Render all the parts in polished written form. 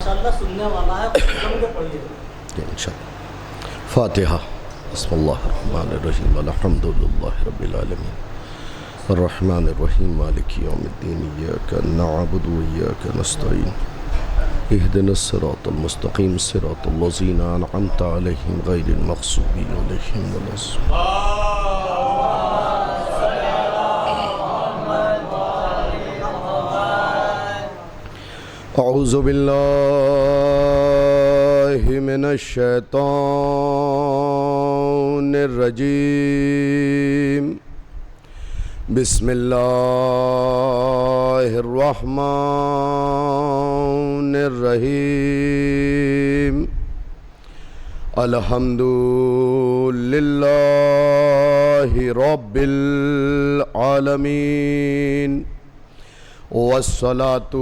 انشاءاللہ سننے والا ہے، سن کے پڑھیے انشاءاللہ۔ فاتحہ۔ بسم اللہ الرحمن الرحیم الحمد للہ رب العالمین الرحمن الرحیم مالک یوم الدین ایاک نعبد و ایاک نستعین اہدنا الصراط المستقیم صراط الذین انعمت علیہم غیر المغضوب علیہم ولا الضالین۔ اعوذ باللہ من الشیطان الرجیم بسم اللہ الرحمن الرحیم الحمد للہ رب العالمین والصلاة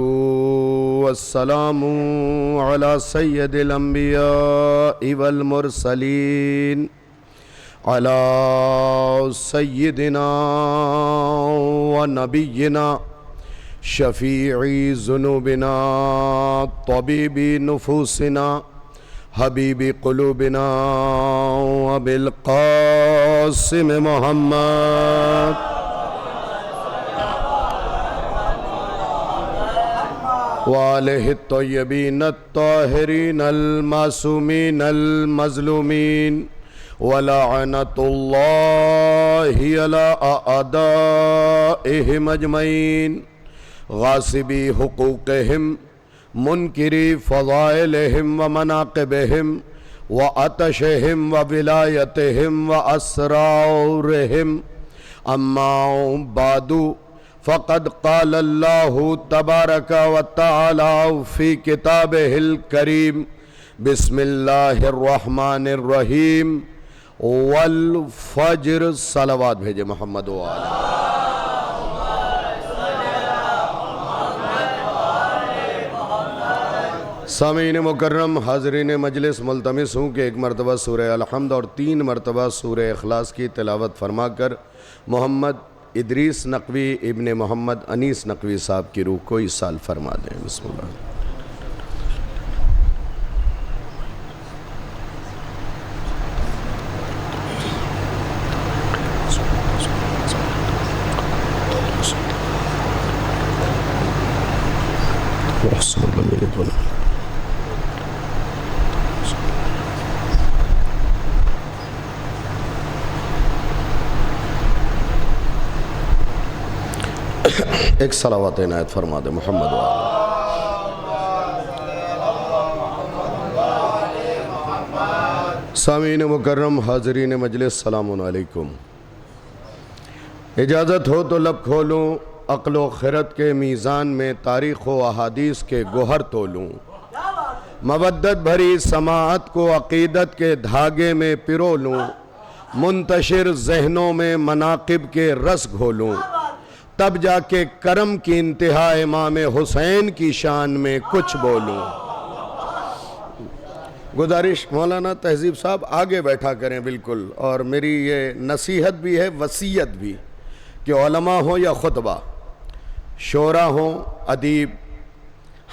والسلام على سید الانبیاء والمرسلین على سیدنا ونبینا شفیع ذنوبنا طبیب نفوسنا حبیب قلوبنا وبالقاسم محمد وآلہ الطیبین الطاہرین المعصومین المظلومین ولعنت اللہ علی اعدائہم اجمعین غاصبی حقوقہم منکری فضائلہم ومناقبہم وعطشہم وولایتہم واسرارہم اما بعد فقد قال اللہ تبارک و تعالی فی کتابہ الکریم بسم اللہ الرحمن الرحیم والفجر۔ صلوات بھیجے محمد و آلہ۔ سامعین مکرم، حاضرین مجلس، ملتمس ہوں کہ ایک مرتبہ سورہ الحمد اور 3 مرتبہ سورہ اخلاص کی تلاوت فرما کر محمد ادریس نقوی ابن محمد انیس نقوی صاحب کی روح کو ایصال فرما دیں۔ بسم اللہ۔ ایک صلوات عنایت فرما دے محمد و آلہ۔ سامعین مکرم، حاضرین مجلس، السلام علیکم۔ اجازت ہو تو لب کھولوں، عقل و خرد کے میزان میں تاریخ و احادیث کے گوہر تولوں، مودت بھری سماعت کو عقیدت کے دھاگے میں پرو لوں، منتشر ذہنوں میں مناقب کے رس گھولوں، تب جا کے کرم کی انتہا امام حسین کی شان میں کچھ بولوں۔ گزارش مولانا تہذیب صاحب آگے بیٹھا کریں بالکل، اور میری یہ نصیحت بھی ہے، وصیت بھی، کہ علماء ہوں یا خطبہ، شعراء ہوں، ادیب،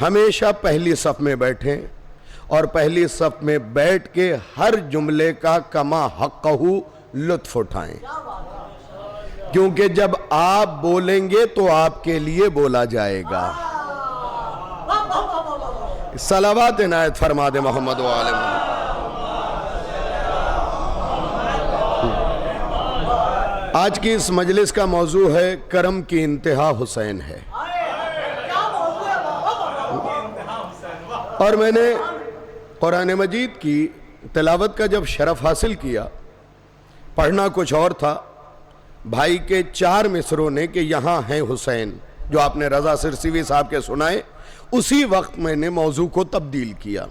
ہمیشہ پہلی صف میں بیٹھیں اور پہلی صف میں بیٹھ کے ہر جملے کا کما حقہ لطف اٹھائیں، کیونکہ جب آپ بولیں گے تو آپ کے لیے بولا جائے گا۔ صلوات عنایت فرما دے محمد و آلہ۔ آج کی اس مجلس کا موضوع ہے کرم کی انتہا حسین ہے، اور میں نے قرآن مجید کی تلاوت کا جب شرف حاصل کیا، پڑھنا کچھ اور تھا، بھائی کے 4 مصروں نے کہ یہاں ہیں حسین، جو آپ نے رضا سرسیوی صاحب کے سنائے، اسی وقت میں نے موضوع کو تبدیل کیا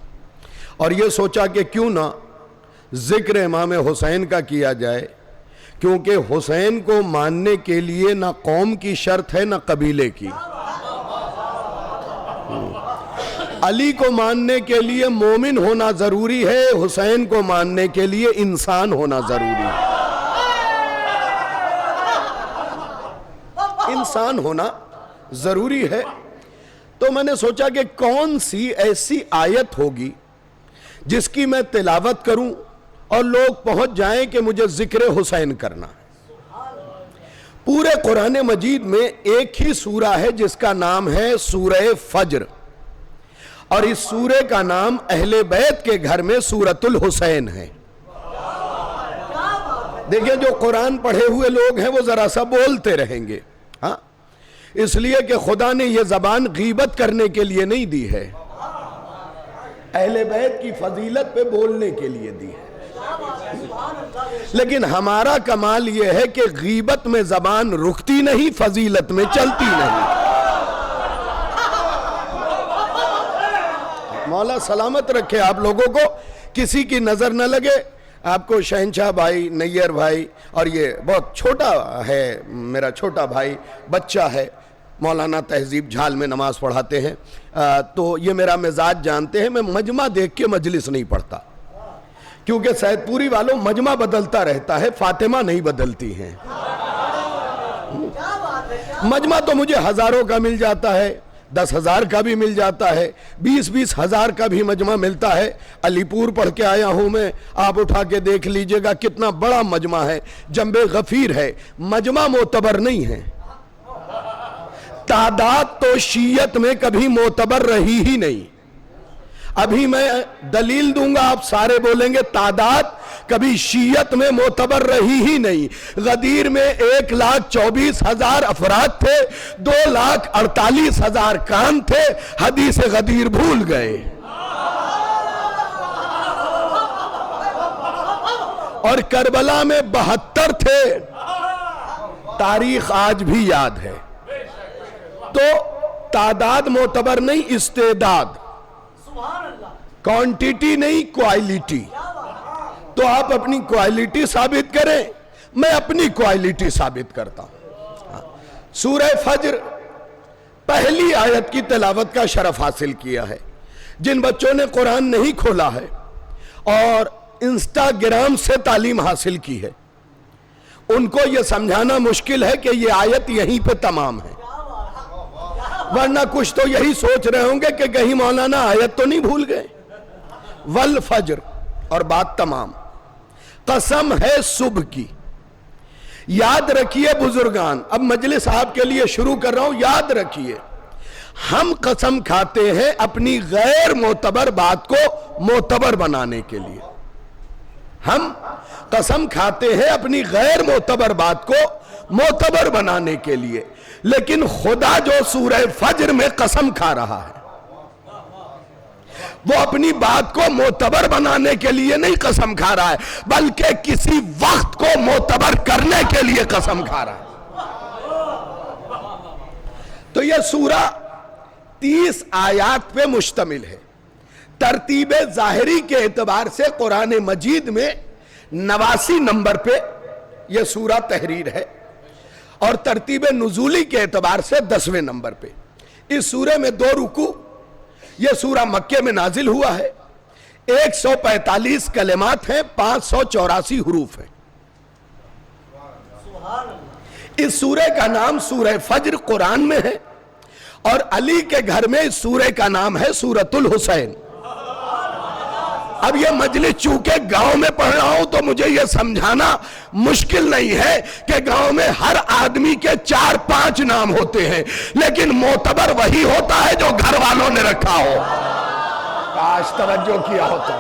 اور یہ سوچا کہ کیوں نہ ذکر امام حسین کا کیا جائے، کیونکہ حسین کو ماننے کے لیے نہ قوم کی شرط ہے نہ قبیلے کی۔ علی کو ماننے کے لیے مومن ہونا ضروری ہے، حسین کو ماننے کے لیے انسان ہونا ضروری ہے۔ انسان ہونا ضروری ہے۔ تو میں نے سوچا کہ کون سی ایسی آیت ہوگی جس کی میں تلاوت کروں اور لوگ پہنچ جائیں کہ مجھے ذکر حسین کرنا ہے۔ پورے قرآن مجید میں ایک ہی سورہ ہے جس کا نام ہے سورہ فجر، اور اس سورہ کا نام اہل بیت کے گھر میں سورۃ الحسین ہے۔ دیکھیں جو قرآن پڑھے ہوئے لوگ ہیں وہ ذرا سا بولتے رہیں گے، ہاں، اس لیے کہ خدا نے یہ زبان غیبت کرنے کے لیے نہیں دی ہے، اہل بیت کی فضیلت پہ بولنے کے لیے دی ہے۔ لیکن ہمارا کمال یہ ہے کہ غیبت میں زبان رکتی نہیں، فضیلت میں چلتی نہیں۔ مولا سلامت رکھے آپ لوگوں کو، کسی کی نظر نہ لگے۔ آپ کو شہنشاہ بھائی، نیر بھائی، اور یہ بہت چھوٹا ہے میرا چھوٹا بھائی، بچہ ہے، مولانا تہذیب جھال میں نماز پڑھاتے ہیں، تو یہ میرا مزاج جانتے ہیں، میں مجمع دیکھ کے مجلس نہیں پڑھتا، کیونکہ سید پوری والوں مجمع بدلتا رہتا ہے، فاطمہ نہیں بدلتی ہیں۔ مجمع تو مجھے ہزاروں کا مل جاتا ہے، 10,000 کا بھی مل جاتا ہے، 20,000 کا بھی مجمع ملتا ہے۔ علی پور پڑھ کے آیا ہوں میں، آپ اٹھا کے دیکھ لیجئے گا کتنا بڑا مجمع ہے، جنب غفیر ہے۔ مجمع معتبر نہیں ہے، تعداد تو شیعت میں کبھی معتبر رہی ہی نہیں۔ ابھی میں دلیل دوں گا، آپ سارے بولیں گے تعداد کبھی شیعت میں معتبر رہی ہی نہیں۔ غدیر میں 1,24,000 افراد تھے، 2,48,000 کان تھے، حدیث غدیر بھول گئے۔ اور کربلا میں 72 تھے، تاریخ آج بھی یاد ہے۔ تو تعداد معتبر نہیں، استعداد، کوانٹیٹی نہیں، کوالٹی۔ تو آپ اپنی کوالٹی ثابت کریں، میں اپنی کوالٹی ثابت کرتا ہوں۔ سورہ فجر پہلی آیت کی تلاوت کا شرف حاصل کیا ہے۔ جن بچوں نے قرآن نہیں کھولا ہے اور انسٹاگرام سے تعلیم حاصل کی ہے، ان کو یہ سمجھانا مشکل ہے کہ یہ آیت یہیں پہ تمام ہے، ورنہ کچھ تو یہی سوچ رہے ہوں گے کہ کہیں مولانا آیت تو نہیں بھول گئے۔ والفجر، اور بات تمام۔ قسم ہے صبح کی۔ یاد رکھیے بزرگان، اب مجلس آپ کے لیے شروع کر رہا ہوں، یاد رکھیے، ہم قسم کھاتے ہیں اپنی غیر معتبر بات کو معتبر بنانے کے لیے۔ ہم قسم کھاتے ہیں اپنی غیر معتبر بات کو معتبر بنانے کے لیے، لیکن خدا جو سورہ فجر میں قسم کھا رہا ہے، وہ اپنی بات کو معتبر بنانے کے لیے نہیں قسم کھا رہا ہے، بلکہ کسی وقت کو معتبر کرنے کے لیے قسم کھا رہا ہے۔ تو یہ سورہ 30 آیات پہ مشتمل ہے۔ ترتیب ظاہری کے اعتبار سے قرآن مجید میں 89 نمبر پہ یہ سورہ تحریر ہے، اور ترتیب نزولی کے اعتبار سے 10ویں نمبر پہ۔ اس سورہ میں 2 رکوع، یہ سورہ مکے میں نازل ہوا ہے، 145 کلمات ہیں، 584 حروف ہیں۔ اس سورہ کا نام سورہ فجر قرآن میں ہے، اور علی کے گھر میں اس سورہ کا نام ہے سورۃ الحسین۔ اب یہ مجلس چونکہ گاؤں میں پڑھ رہا ہوں تو مجھے یہ سمجھانا مشکل نہیں ہے کہ گاؤں میں ہر آدمی کے 4-5 نام ہوتے ہیں، لیکن معتبر وہی ہوتا ہے جو گھر والوں نے رکھا ہو۔ کاش توجہ کیا ہوتا۔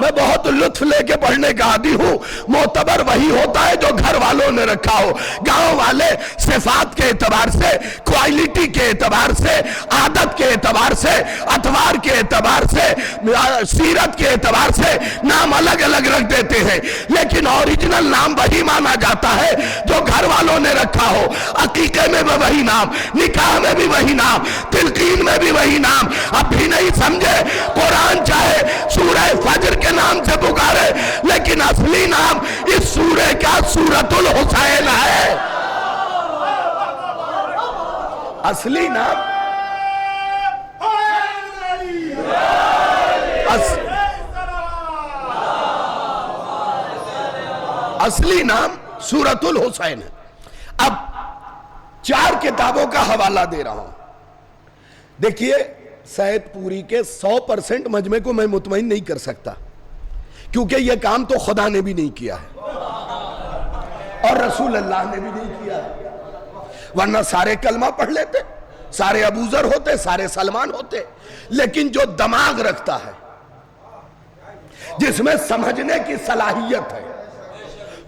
میں بہت لطف لے کے پڑھنے کا عادی ہوں۔ معتبر وہی ہوتا ہے جو گھر والوں نے رکھا ہو۔ گاؤں والے صفات کے اعتبار سے، کوالٹی کے اعتبار سے، عادت کے اعتبار سے، اتوار کے اعتبار سے، سیرت کے اعتبار سے نام الگ الگ رکھ دیتے ہیں، لیکن اوریجنل نام وہی مانا جاتا ہے جو گھر والوں نے رکھا ہو۔ عقیقے میں بھی وہی نام، نکاح میں بھی وہی نام، تلقین میں بھی وہی نام۔ اب بھی نہیں سمجھے؟ قرآن چاہے سورہ فجر کے نام سے پکارے، لیکن اصلی نام اس سورہ کا سورۃ الحسین ہے۔ اصلی نام اصلی نام سورۃ الحسین ہے۔ اب 4 کتابوں کا حوالہ دے رہا ہوں۔ دیکھیے سید پوری کے 100% مجمع کو میں مطمئن نہیں کر سکتا، کیونکہ یہ کام تو خدا نے بھی نہیں کیا ہے اور رسول اللہ نے بھی نہیں کیا ہے، ورنہ سارے کلمہ پڑھ لیتے، سارے ابو ذر ہوتے، سارے سلمان ہوتے، لیکن جو دماغ رکھتا ہے، جس میں سمجھنے کی صلاحیت ہے،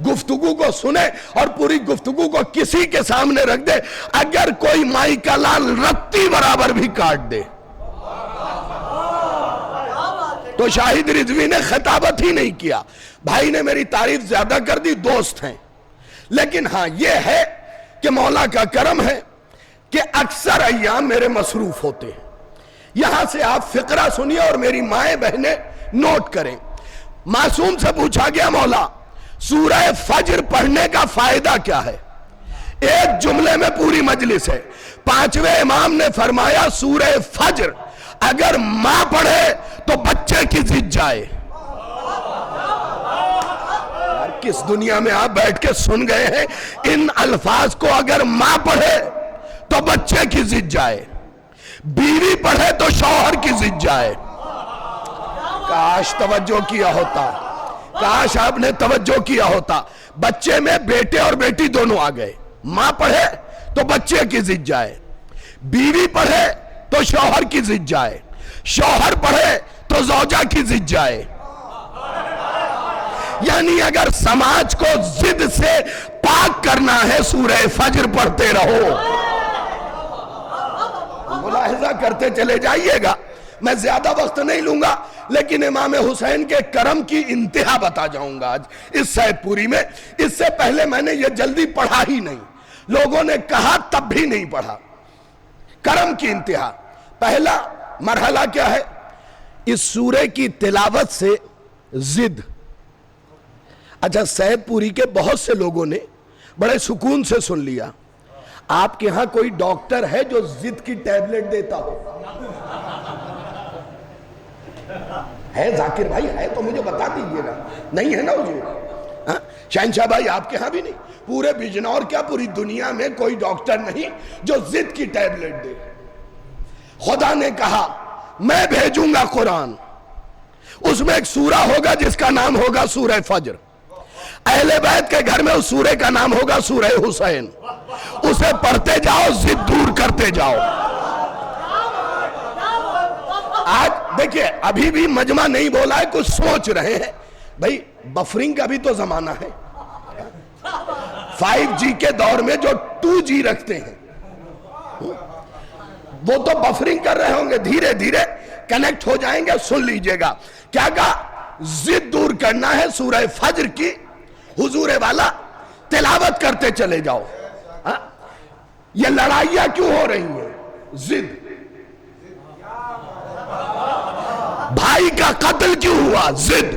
گفتگو کو سنے اور پوری گفتگو کو کسی کے سامنے رکھ دے، اگر کوئی مائی کا لال رتی برابر بھی کاٹ دے تو شاہد رضوی نے خطابت ہی نہیں کیا۔ بھائی نے میری تعریف زیادہ کر دی، دوست ہیں، لیکن ہاں یہ ہے کہ مولا کا کرم ہے کہ اکثر ایام میرے مصروف ہوتے ہیں۔ یہاں سے آپ فقرہ سنیے اور میری مائیں بہنیں نوٹ کریں۔ معصوم سے پوچھا گیا مولا سورہ فجر پڑھنے کا فائدہ کیا ہے؟ ایک جملے میں پوری مجلس ہے۔ پانچویں امام نے فرمایا سورہ فجر اگر ماں پڑھے تو بچے کی ضد جائے۔ کس دنیا میں آپ بیٹھ کے سن گئے ہیں ان الفاظ کو؟ اگر ماں پڑھے تو بچے کی ضد جائے، بیوی پڑھے تو شوہر کی ضد جائے۔ کاش توجہ کیا ہوتا، کاش آپ نے توجہ کیا ہوتا۔ بچے میں بیٹے اور بیٹی دونوں آ گئے۔ ماں پڑھے تو بچے کی ضد جائے، بیوی پڑھے تو شوہر کی ضد جائے، شوہر پڑھے تو زوجہ کی ضد جائے۔ یعنی اگر سماج کو ضد سے پاک کرنا ہے سورہ فجر پڑھتے رہو۔ ملاحظہ کرتے چلے جائیے گا، میں زیادہ وقت نہیں لوں گا، لیکن امام حسین کے کرم کی انتہا بتا جاؤں گا آج اس سید پوری میں۔ اس سے پہلے میں نے یہ جلدی پڑھا ہی نہیں، لوگوں نے کہا تب بھی نہیں پڑھا۔ کرم کی انتہا، پہلا مرحلہ کیا ہے؟ اس سورے کی تلاوت سے ضد۔ اچھا سید پوری کے بہت سے لوگوں نے بڑے سکون سے سن لیا۔ آپ کے ہاں کوئی ڈاکٹر ہے جو ضد کی ٹیبلٹ دیتا ہو؟ ہے ذاکر بھائی؟ ہے تو مجھے بتا دیجئے گا، نہیں ہے نا حضور؟ شہنشاہ بھائی آپ کے ہاں بھی نہیں؟ پورے بجنور کیا پوری دنیا میں کوئی ڈاکٹر نہیں جو ضد کی ٹیبلٹ دے۔ خدا نے کہا میں بھیجوں گا قرآن، اس میں ایک سورہ ہوگا جس کا نام ہوگا سورہ فجر، اہل بیت کے گھر میں اس سورے کا نام ہوگا سورہ حسین، اسے پڑھتے جاؤ ضد دور کرتے جاؤ۔ آج دیکھیں ابھی بھی مجمع نہیں بولا ہے، کچھ سوچ رہے ہیں بھائی بفرنگ کا بھی تو زمانہ ہے۔ 5G کے دور میں جو 2G رکھتے ہیں وہ تو بفرنگ کر رہے ہوں گے، دھیرے دھیرے کنیکٹ ہو جائیں گے۔ سن لیجئے گا کیا کہا؟ ضد دور کرنا ہے سورہ فجر کی، حضور والا تلاوت کرتے چلے جاؤ۔ یہ لڑائیاں کیوں ہو رہی ہیں؟ ضد۔ بھائی کا قتل کیوں ہوا؟ ضد۔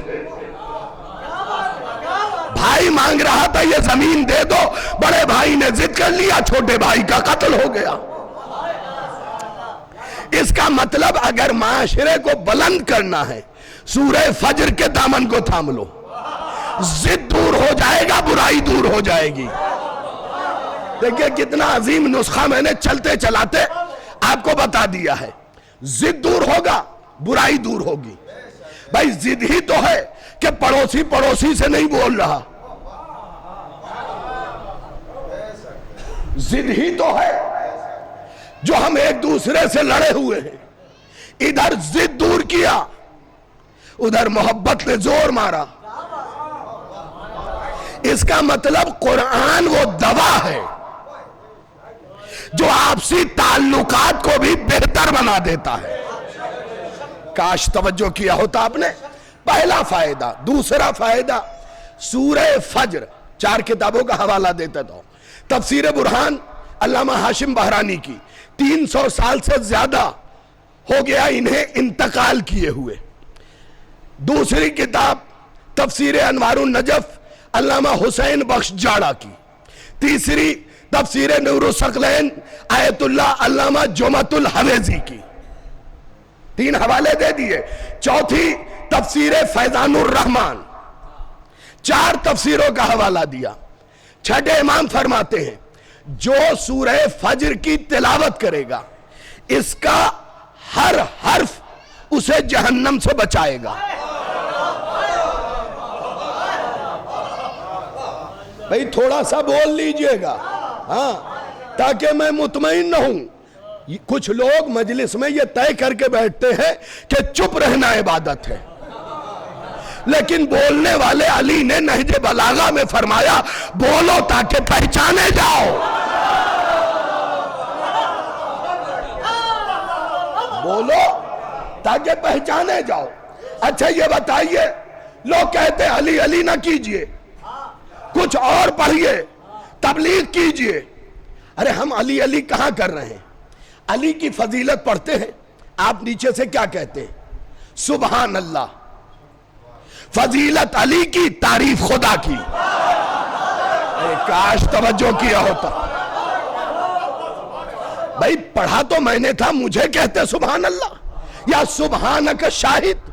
بھائی مانگ رہا تھا یہ زمین دے دو، بڑے بھائی نے ضد کر لیا، چھوٹے بھائی کا قتل ہو گیا۔ اس کا مطلب اگر معاشرے کو بلند کرنا ہے سورہ فجر کے دامن کو تھام لو، ضد دور ہو جائے گا، برائی دور ہو جائے گی۔ دیکھیں کتنا عظیم نسخہ میں نے چلتے چلاتے آپ کو بتا دیا ہے۔ ضد دور ہوگا، برائی دور ہوگی۔ بھائی ضد ہی تو ہے کہ پڑوسی پڑوسی سے نہیں بول رہا، ضد ہی تو ہے جو ہم ایک دوسرے سے لڑے ہوئے ہیں۔ ادھر ضد دور کیا، ادھر محبت نے زور مارا۔ اس کا مطلب قرآن وہ دوا ہے جو آپسی تعلقات کو بھی بہتر بنا دیتا ہے۔ کاش توجہ کیا ہوتا آپ نے۔ پہلا فائدہ۔ دوسرا فائدہ سورہ فجر، 4 کتابوں کا حوالہ دیتا ہوں۔ تفسیر برہان علامہ ہاشم بہرانی کی، 300 سال سے زیادہ ہو گیا انہیں انتقال کیے ہوئے۔ دوسری کتاب تفسیر انوار النجف علامہ حسین بخش جاڑا کی۔ تیسری تفسیر نور الثقلین آیت اللہ علامہ جمعت الحویزی کی۔ 3 حوالے دے دیے۔ چوتھی تفسیر فیضان الرحمن، 4 تفسیروں کا حوالہ دیا۔ چھٹے امام فرماتے ہیں جو سورہ فجر کی تلاوت کرے گا اس کا ہر حرف اسے جہنم سے بچائے گا. بھئی تھوڑا سا بول لیجئے گا ہاں تاکہ میں مطمئن نہ ہوں. کچھ لوگ مجلس میں یہ طے کر کے بیٹھتے ہیں کہ چپ رہنا عبادت ہے، لیکن بولنے والے علی نے نہج بلاغہ میں فرمایا بولو تاکہ پہچانے جاؤ. بولو تاکہ پہچانے جاؤ. اچھا یہ بتائیے، لوگ کہتے ہیں علی علی نہ کیجئے، کچھ اور پڑھئے، تبلیغ کیجئے. ارے ہم علی علی کہاں کر رہے ہیں؟ علی کی فضیلت پڑھتے ہیں، آپ نیچے سے کیا کہتے ہیں؟ سبحان اللہ. فضیلت علی کی، تعریف خدا کی. کاش توجہ کیا ہوتا. بھائی پڑھا تو میں نے تھا، مجھے کہتے سبحان اللہ یا سبحانک شاہد.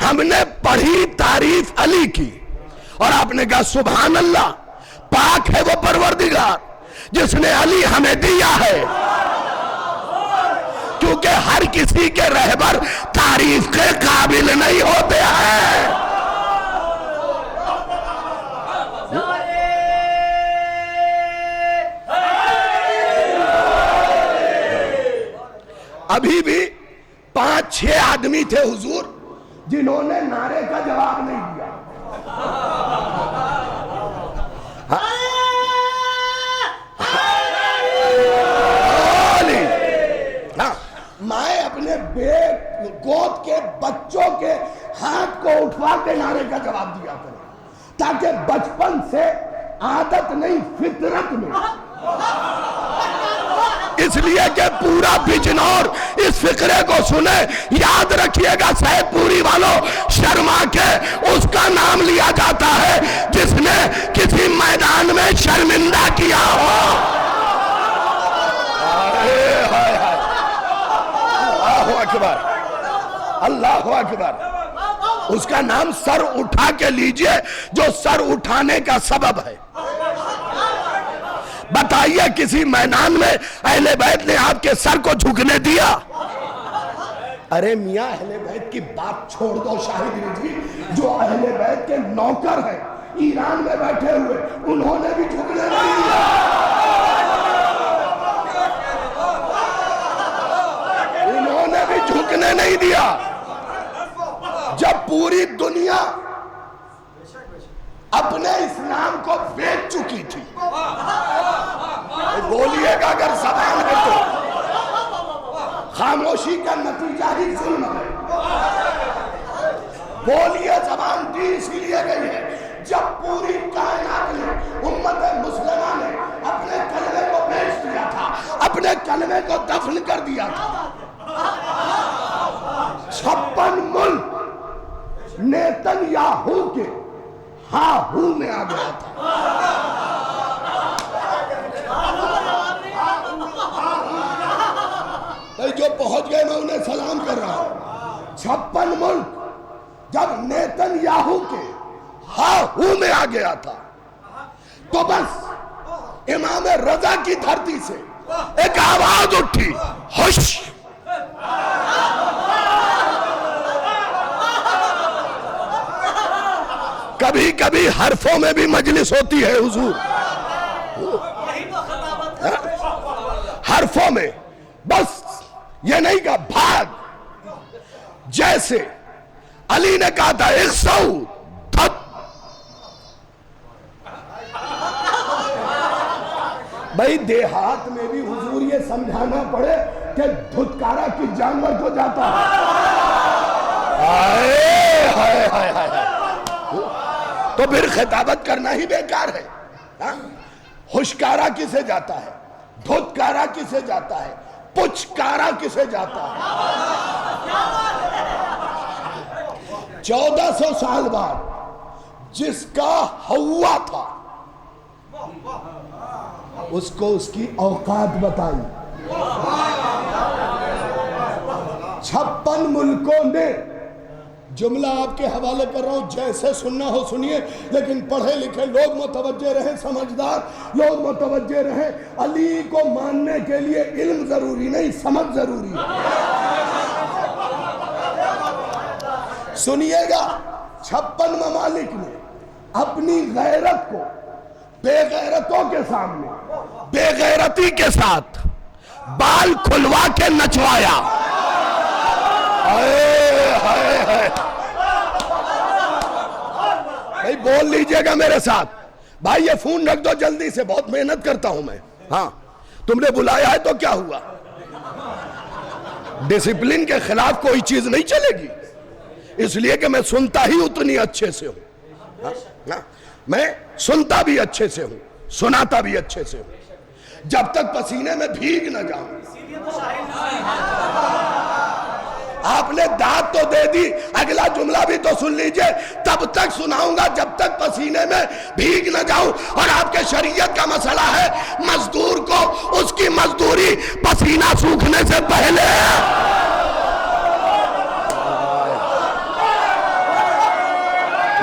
ہم نے پڑھی تعریف علی کی اور آپ نے کہا سبحان اللہ، پاک ہے وہ پروردگار جس نے علی ہمیں دیا ہے. کیونکہ ہر کسی کے رہبر تعریف کے قابل نہیں ہوتے ہیں. ابھی بھی 5-6 آدمی تھے حضور جنہوں نے نعرے کا جواب نہیں دیا. میں اپنے گود کے بچوں کے ہاتھ کو اٹھوا کے نعرے کا جواب دیا کریں تاکہ بچپن سے عادت نہیں فطرت میں. اس لیے کہ پورا بجنور اس فقرے کو سنے. یاد رکھیے گا سید پوری والوں، شرما کے اس کا نام لیا جاتا ہے جس نے کسی میدان میں شرمندہ کیا ہو. اللہ اکبر، اللہ اکبر. اس کا نام سر اٹھا کے لیجئے جو سر اٹھانے کا سبب ہے. بتائیے کسی میدان میں اہل بیت نے آپ کے سر کو جھکنے دیا؟ ارے میاں اہل بیت کی بات چھوڑ دو شاہد رضوی، جو اہل بیت کے نوکر ہیں ایران میں بیٹھے ہوئے، انہوں نے بھی جھکنے نہیں دیا. انہوں نے بھی جھکنے نہیں دیا. جب پوری دنیا اپنے اسلام کو بیچ چکی تھی، بولیے گا اگر زبان ہے تو خاموشی کا نتیجہ ہی ظلم ہے. بولیے زبان دی اسی لیے گئی ہے جب پوری کائنات نے، امت مسلمہ نے اپنے کلمے کو بیچ دیا تھا، اپنے کلمے کو دفن کر دیا تھا. 56 ملک نیتن یاہو کے ہاں ہو میں آ گیا تھا. جو پہنچ گئے میں انہیں سلام کر رہا ہوں. 56 ملک جب نیتن یاہو کے ہاں ہو میں آ گیا تھا تو بس امام رضا کی دھرتی سے ایک آواز اٹھی، ہوش. کبھی کبھی حرفوں میں بھی مجلس ہوتی ہے حضور، حرفوں میں. بس یہ نہیں کہا بھاگ. جیسے علی نے کہا تھا اخسو دھت، بھئی دیہات میں بھی حضور یہ سمجھانا پڑے کہ دھتکارا کس جانور کو جاتا ہے. تو پھر خطابت کرنا ہی بیکار ہے. ہوشکارا کسے جاتا ہے، دھتکارا کسے جاتا ہے، پچکارا کسے جاتا ہے. 1400 سال بعد جس کا ہوا تھا اس کو اس کی اوقات بتائی. 56 ملکوں نے جملہ آپ کے حوالے کر رہا ہوں، جیسے سننا ہو سنیے، لیکن پڑھے لکھے لوگ متوجہ رہیں، سمجھدار لوگ متوجہ رہیں۔ علی کو ماننے کے لیے علم ضروری نہیں، سمجھ ضروری ہے۔ سنیے گا، 56 ممالک نے اپنی غیرت کو بے غیرتوں کے سامنے بے غیرتی کے ساتھ بال کھلوا کے نچوایا۔ بھائی بول لیجئے گا میرے ساتھ، بھائی یہ فون رکھ دو جلدی سے، بہت محنت کرتا ہوں میں۔ ہاں تم نے بلایا ہے تو کیا ہوا؟ ڈسپلن کے خلاف کوئی چیز نہیں چلے گی، اس لیے کہ میں سنتا ہی اتنی اچھے سے ہوں، میں سنتا بھی اچھے سے ہوں، سناتا بھی اچھے سے ہوں، جب تک پسینے میں بھیگ نہ جاؤں۔ آپ نے داد تو دے دی، اگلا جملہ بھی تو سن لیجئے، تب تک سناؤں گا جب تک پسینے میں بھیگ نہ جاؤں۔ اور آپ کے شریعت کا مسئلہ ہے، مزدور کو اس کی مزدوری پسینہ سوکھنے سے پہلے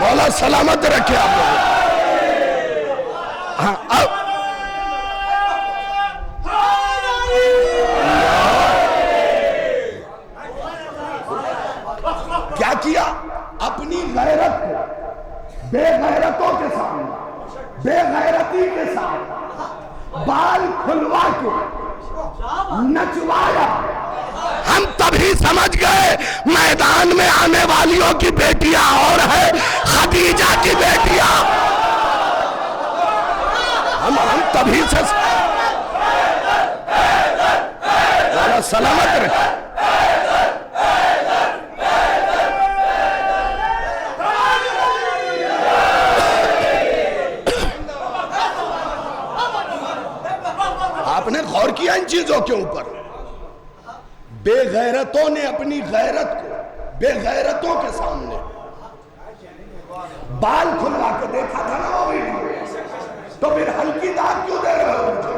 مولا سلامت رکھے آپ لوگ۔ ہاں اب کیا کیا؟ اپنی غیرت کو بے غیرتوں کے سامنے بے غیرتی کے ساتھ بال کھلوا کے نچوایا۔ ہم تبھی سمجھ گئے میدان میں آنے والیوں کی بیٹیاں اور ہے خدیجہ کی بیٹیاں۔ ہم تبھی سے سلامت رکھے۔ آپ نے غور کیا ان چیزوں کے اوپر؟ بے غیرتوں نے اپنی غیرت کو بے غیرتوں کے سامنے بال کھلوا کے دیکھا تھا نا وہ ویڈیو، تو پھر ہلکی داد کیوں دے رہے ہو مجھے؟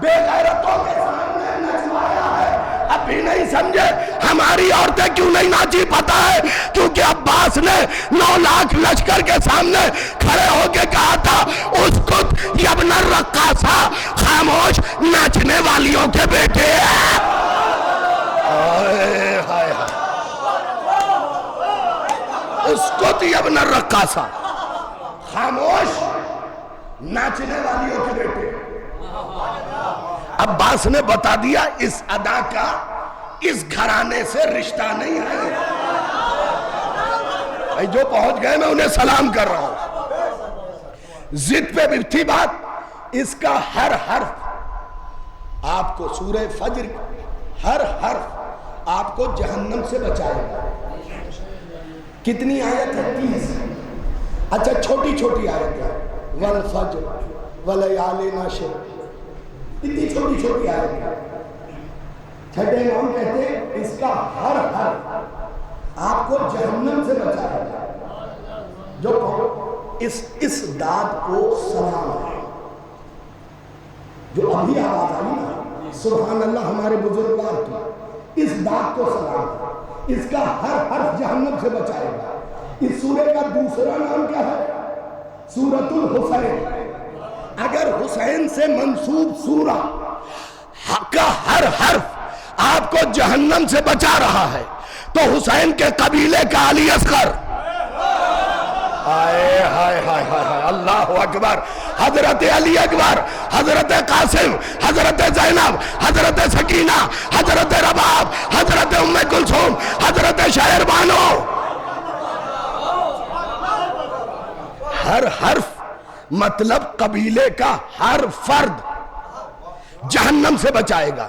بے غیرتوں کے سامنے نچوایا ہے۔ اب بھی نہیں سمجھے ہماری عورتیں کیوں نہیں ناچی؟ پتا ہے کیونکہ عباس نے 9 لاکھ لشکر کے سامنے کھڑے ہو کے کہا تھا اسکت یبن الرقاصہ، خاموش ناچنے والیوں کے بیٹے ہیں۔ اسکت یبن الرقاصہ، خاموش ناچنے والیوں کے بیٹے۔ عباس نے بتا دیا اس ادا کا اس گھرانے سے رشتہ نہیں ہے۔ بھائی جو پہنچ گئے میں انہیں سلام کر رہا ہوں۔ ضد پہ بھی تھی بات، اس کا ہر حرف آپ کو سورہ فجر ہر حرف آپ کو جہنم سے بچائے گا۔ کتنی آیت ہے؟ 30۔ اچھا چھوٹی چھوٹی آیت ہے، والفجر ولیال عشر، اتنی چھوٹی چھوٹی آیت ہے۔ چھٹے امام کہتے ہیں اس کا ہر حرف آپ کو جہنم سے بچائے گا۔ جو اس داد کو سلام ہے، جو ابھی آواز آئی نا سبحان اللہ ہمارے بزرگوار کی، اس داد کو سلام ہے، اس کا ہر حرف جہنم سے بچائے گا۔ اس سورے کا دوسرا نام کیا ہے؟ سورۃ الحسین۔ اگر حسین سے منسوب سورہ کا ہر حرف آپ کو جہنم سے بچا رہا ہے تو حسین کے قبیلے کا علی اصغر، ہائے ہائے ہائے ہائے اللہ اکبر، حضرت علی اکبر، حضرت قاسم، حضرت زینب، حضرت سکینہ، حضرت رباب، حضرت ام کلثوم، حضرت شہر بانو، ہر حرف مطلب قبیلے کا ہر فرد جہنم سے بچائے گا۔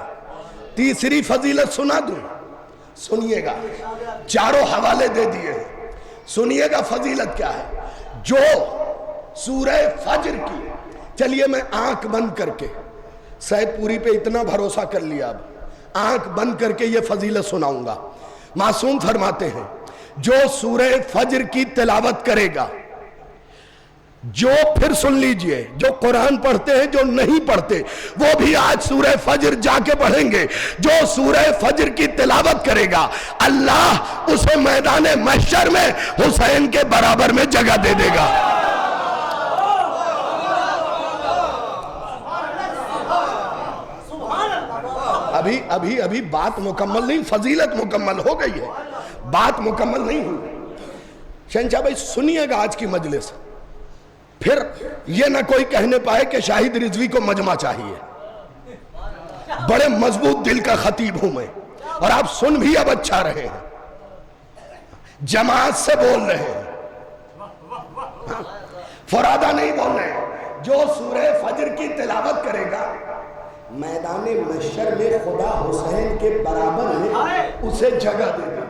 تیسری فضیلت سنا دوں، سنیے گا، چاروں حوالے دے دیے ہیں، سنیے گا فضیلت کیا ہے۔ جو سورہ فجر کی، چلیے میں آنکھ بند کر کے، سید پوری پہ اتنا بھروسہ کر لیا، اب آنکھ بند کر کے یہ فضیلت سناؤں گا۔ معصوم فرماتے ہیں جو سورہ فجر کی تلاوت کرے گا جو پھر سن لیجئے، جو قرآن پڑھتے ہیں، جو نہیں پڑھتے، وہ بھی آج سورہ فجر جا کے پڑھیں گے۔ جو سورہ فجر کی تلاوت کرے گا اللہ اسے میدان محشر میں حسین کے برابر میں جگہ دے دے گا۔ ابھی بات مکمل نہیں، فضیلت مکمل ہو گئی ہے، بات مکمل نہیں ہوئی۔ شہنشاہ بھائی سنیے گا آج کی مجلس، پھر یہ نہ کوئی کہنے پائے کہ شاہد رضوی کو مجمع چاہیے۔ بڑے مضبوط دل کا خطیب ہوں میں، اور آپ سن بھی اب اچھا رہے ہیں، جماعت سے بول رہے ہیں، فرادہ نہیں بول رہے ہیں۔ جو سورہ فجر کی تلاوت کرے گا میدان محشر میں خدا حسین کے برابر میں اسے جگہ دے گا۔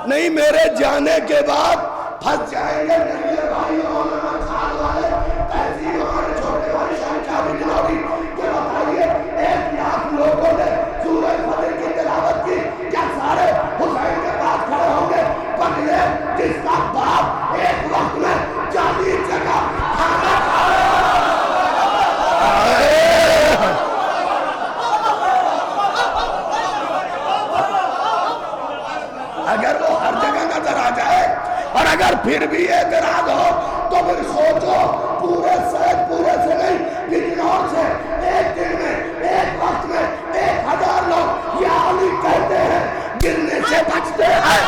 نہیں میرے جانے کے بعد پھنس جائیں گے نبی بھائی مولانا خان والے، تہذیب ہمارے چھوٹے بھائی شہنشاہ بجنوری کہ بتائیے 1 لاکھ لوگوں نے سورہ فجر کی تلاوت کی، کیا سارے حسین کے پاس کھڑے ہوں گے؟ پگلے جس کا باپ ایک وقت میں 40 جگہ کھانا کھا رہے ہیں۔ اگر وہ ہر جگہ نظر آ جائے اور اگر پھر بھی اعتراض ہو تو پھر سوچو پورے سے نہیں بجنور سے ایک دن میں ایک وقت میں 1000 لوگ یا علی کہتے ہیں گرنے سے بچتے ہیں۔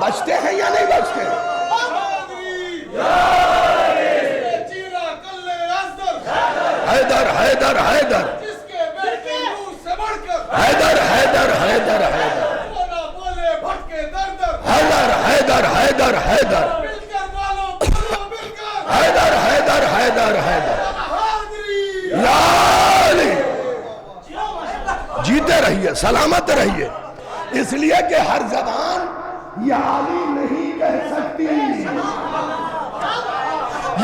بچتے ہیں یا نہیں بچتے؟ حیدر حیدر حیدر حیدر حیدر حیدر حیدر حیدر حیدر حیدر حیدر حیدر حیدر حیدر حیدر یا علی جیتے رہیے، سلامت رہیے، اس لیے کہ ہر زبان یا علی نہیں کہہ سکتی۔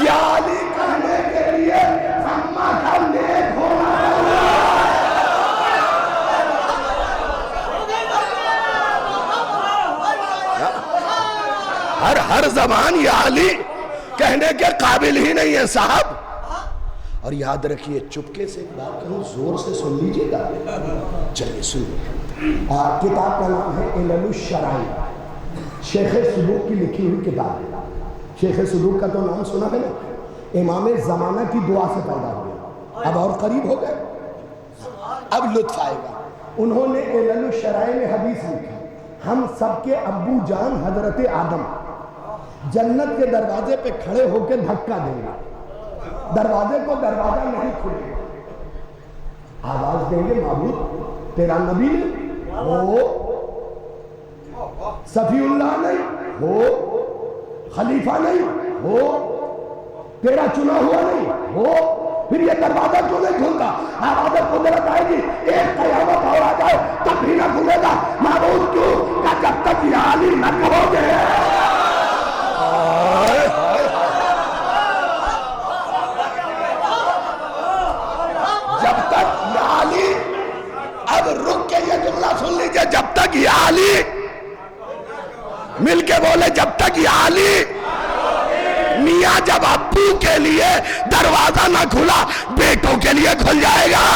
یا علی کہنے کے لیے ہمہ کا نیک ہونا ہر زبان یا علی کہنے کے قابل ہی نہیں ہے صاحب۔ اور یاد رکھیے چپکے سے ایک بات کہوں، زور سے سن لیجئے گا، چلیے سنیے۔ کتاب کا نام ہے علل الشرائع، شیخ صدوق کی لکھی ہوئی کتاب ہے۔ شیخ صدوق کا تو نام سنا ہے نا، امام زمانہ کی دعا سے پیدا ہوئے، اب اور قریب ہو گئے، اب لطف آئے گا۔ انہوں نے علل الشرائع میں حدیث لکھی، ہم سب کے ابو جان حضرت آدم جنت کے دروازے پہ کھڑے ہو کے دھکا دیں گے، دروازے کو دروازہ نہیں کھلے گا، آواز دیں گے معبود تیرا نبی نہیں ہو، صفی اللہ نہیں ہو، خلیفہ نہیں ہو، تیرا چنا ہوا نہیں ہو، پھر یہ دروازہ کیوں نہیں کھلتا؟ آواز قدرت آئے گی، ایک قیامت اور آ جائے تب بھی نہ کھلے گا۔ معبود کیوں کہ جب تک یا علی نہ کہو گے، جب تک یا علی، اب رک کے یہ جملہ سن لیجئے، جب تک یا علی، مل کے بولے جب تک یا علی، میاں جب ابو کے لیے دروازہ نہ کھلا بیٹوں کے لیے کھل جائے گا۔